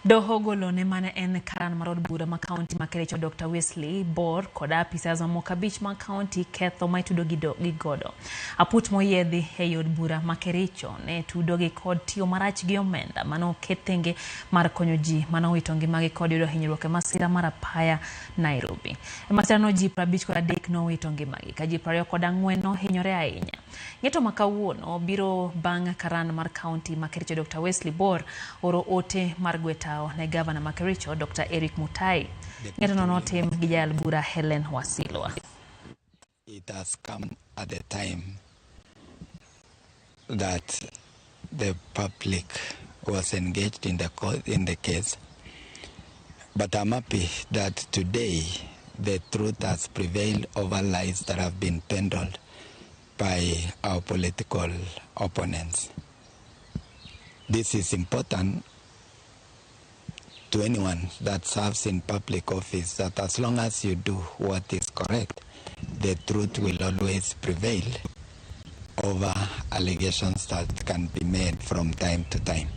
Doho golone mane en Karan mar od bura ma kaonti ma Kericho Dr. Wesley Bor kod apisas mamoko abich ma kaonti ketho ma itudo gi godo. Aput moyiedhi e od bura ma Kericho ne tudogi kod tiyo marach gi omenda mano ketenge mar konyo ji mano wito ngimagi kod yudo hinyruok e masira mar apaya Nairobi. E masirano ji 53 no wito ngimagi ka ji 24 no hinyore ahinya. Ng'eto ma kawuono biro bang' Karan mar kaonti ma Kericho Dr. Wesley Bor oro ote mar gwetao ne gavana ma Kericho Dr. Eric Mutai. Ng'eto no notim gi jal bura Helen Wasilwa. It has come at the time that the public was engaged in the case, but I'm happy that today the truth has prevailed over lies that have been peddled by our political opponents. This is important to anyone that serves in public office, that as long as you do what is correct, the truth will always prevail over allegations that can be made from time to time.